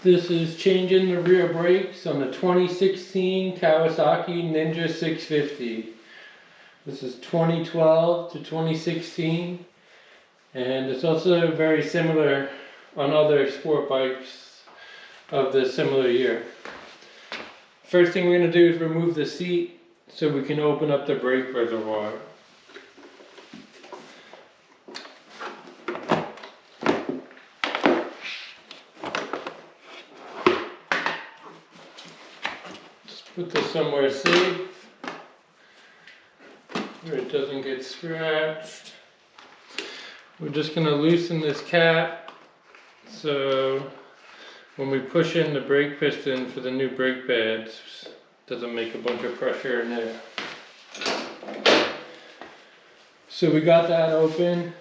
This is changing the rear brakes on the 2016 Kawasaki Ninja 650. This is 2012 to 2016, and it's also very similar on other sport bikes of the similar year. First thing we're going to do is remove the seat so we can open up the brake reservoir. Put this somewhere safe where it doesn't get scratched. We're just going to loosen this cap so when we push in the brake piston for the new brake pads, it doesn't make a bunch of pressure in there. So we got that open.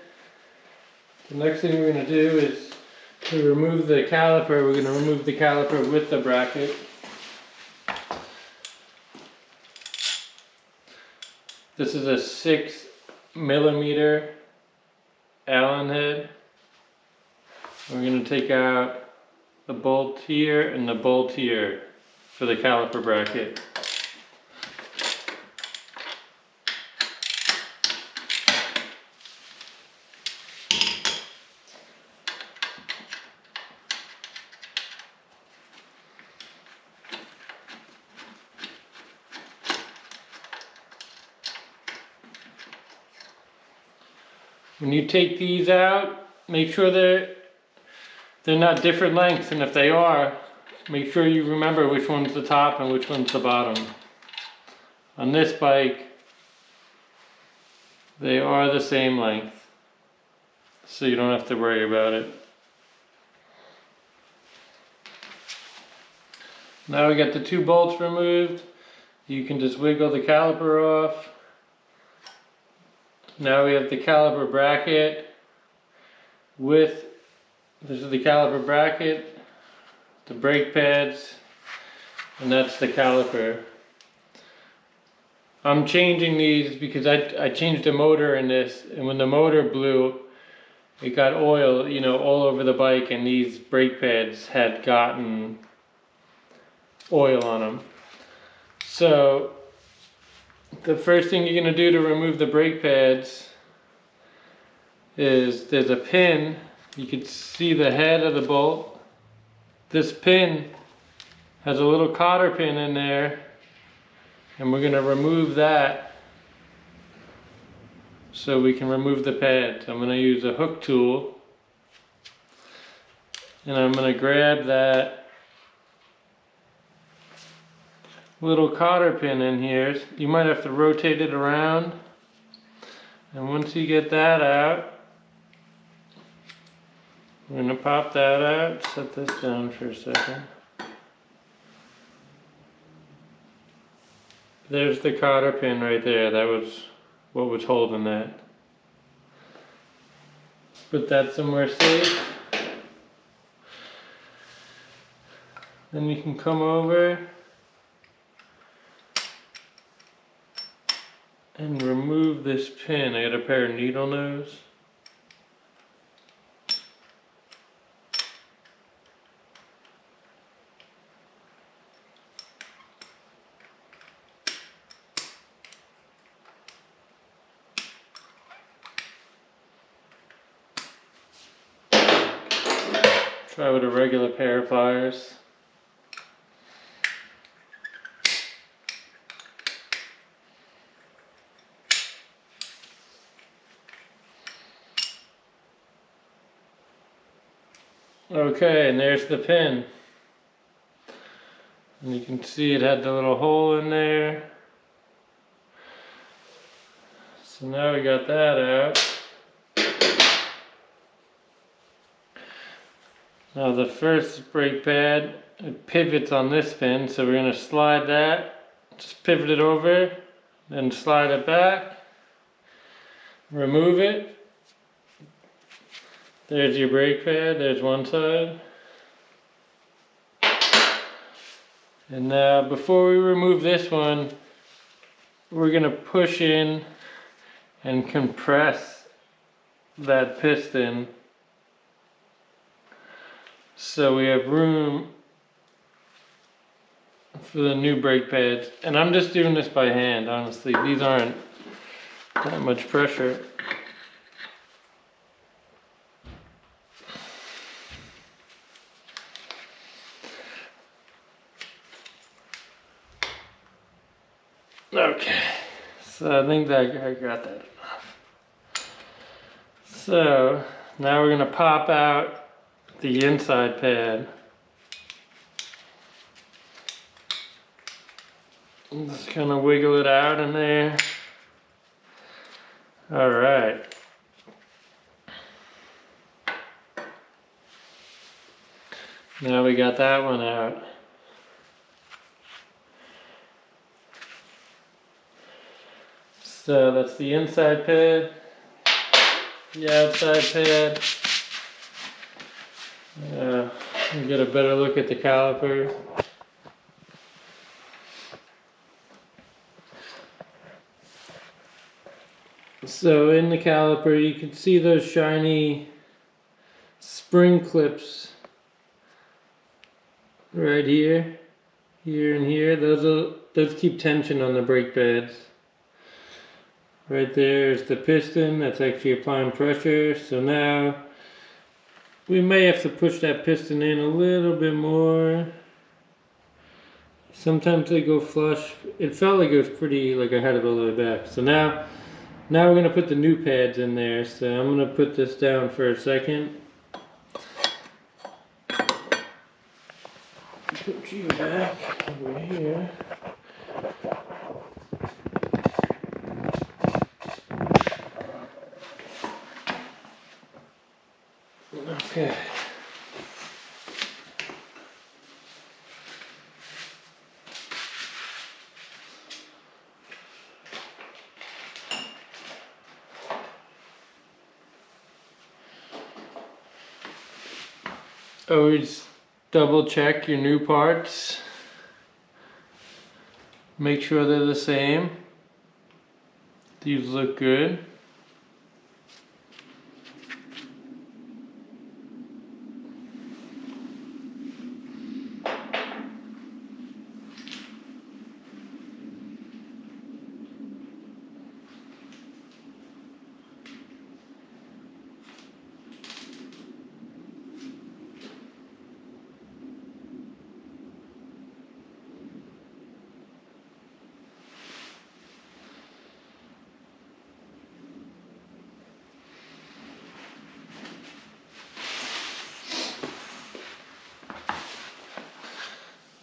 The next thing we're going to do is to remove the caliper. We're going to remove the caliper with the bracket. This is a 6mm Allen head. We're going to take out the bolt here and the bolt here for the caliper bracket. When you take these out, make sure they're not different lengths, and if they are, make sure you remember which one's the top and which one's the bottom. On this bike, they are the same length, so you don't have to worry about it. Now we got the two bolts removed. You can just wiggle the caliper off. Now we have the caliper bracket with, this is the caliper bracket, the brake pads, and that's the caliper. I'm changing these because I changed the motor in this, and when the motor blew, it got oil, you know, all over the bike, and these brake pads had gotten oil on them. So the first thing you're going to do to remove the brake pads is there's a pin. You can see the head of the bolt. This pin has a little cotter pin in there, and we're going to remove that so we can remove the pads. I'm going to use a hook tool, and I'm going to grab that little cotter pin in here. You might have to rotate it around, and once you get that out, we're going to pop that out. Set this down for a second. There's the cotter pin right there. That was what was holding that. Put that somewhere safe. Then you can come over and remove this pin. I got a pair of needle nose. Try with a regular pair of pliers. Okay, and there's the pin. And you can see it had the little hole in there. So now we got that out. Now the first brake pad, it pivots on this pin, so we're going to slide that, just pivot it over, then slide it back, remove it. There's your brake pad, there's one side. And now before we remove this one, we're going to push in and compress that piston so we have room for the new brake pads. And I'm just doing this by hand, honestly. These aren't that much pressure. Okay, so I think that I got that enough. So now we're gonna pop out the inside pad. Just kind of wiggle it out in there. All right. Now we got that one out. So that's the inside pad, the outside pad. We'll get a better look at the caliper. So in the caliper you can see those shiny spring clips right here, here and here. Those keep tension on the brake pads. Right there is the piston that's actually applying pressure. So now we may have to push that piston in a little bit more. Sometimes they go flush. It felt like it was pretty, like I had it all the way back. So now we're going to put the new pads in there. So I'm going to put this down for a second. Put you back over here. Okay. Always double check your new parts. Make sure they're the same. These look good.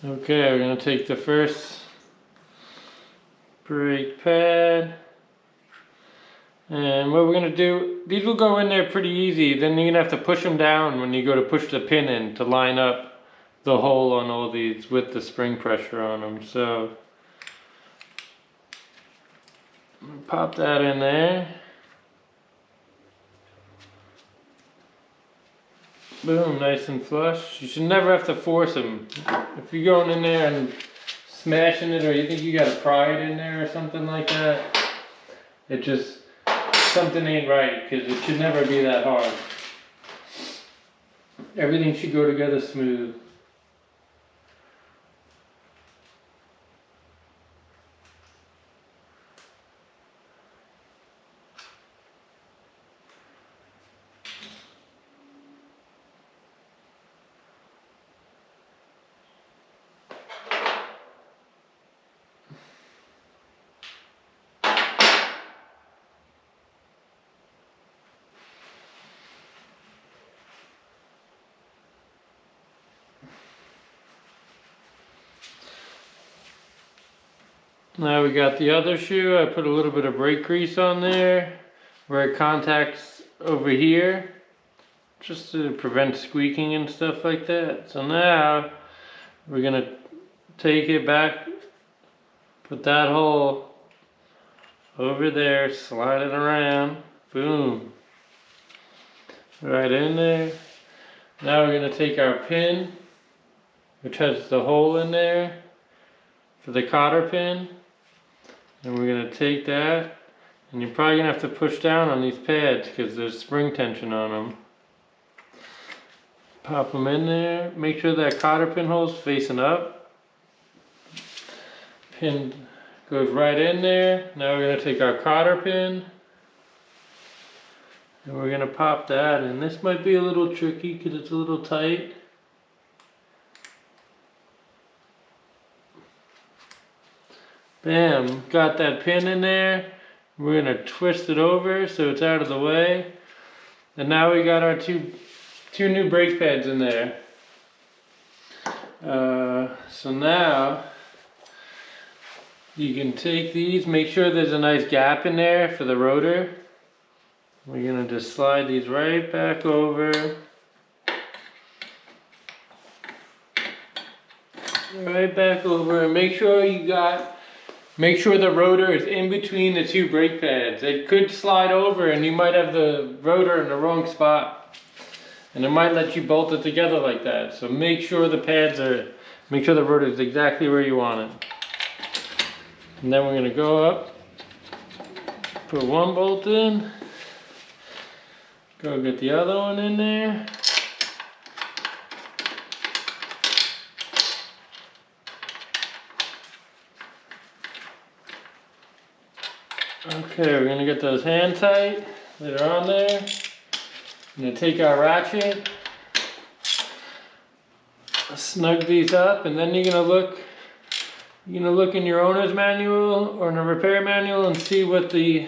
Okay, we're going to take the first brake pad, and what we're going to do, these will go in there pretty easy. Then you're going to have to push them down when you go to push the pin in to line up the hole on all these with the spring pressure on them. So pop that in there. Boom, nice and flush. You should never have to force them. If you're going in there and smashing it, or you think you gotta pry it in there or something like that, it just, something ain't right, because it should never be that hard. Everything should go together smooth. Now we got the other shoe. I put a little bit of brake grease on there where it contacts over here, just to prevent squeaking and stuff like that. So now we're gonna take it back, put that hole over there, slide it around, boom, right in there. Now we're gonna take our pin, which has the hole in there for the cotter pin, and we're gonna take that, and you're probably gonna have to push down on these pads because there's spring tension on them. Pop them in there. Make sure that cotter pinhole's facing up. Pin goes right in there. Now we're gonna take our cotter pin and we're gonna pop that in. This might be a little tricky because it's a little tight. Bam, got that pin in there. We're gonna twist it over so it's out of the way. And now we got our two new brake pads in there. So now you can take these, make sure there's a nice gap in there for the rotor. We're gonna just slide these right back over. Right back over, and make sure the rotor is in between the two brake pads. It could slide over and you might have the rotor in the wrong spot. And it might let you bolt it together like that. So make sure the rotor is exactly where you want it. And then we're gonna go up, put one bolt in, go get the other one in there. Okay, we're gonna get those hand tight that are on there. I'm gonna take our ratchet, snug these up, and then you're gonna look in your owner's manual or in a repair manual and see what the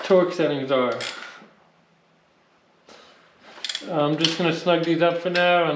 torque settings are. I'm just gonna snug these up for now, and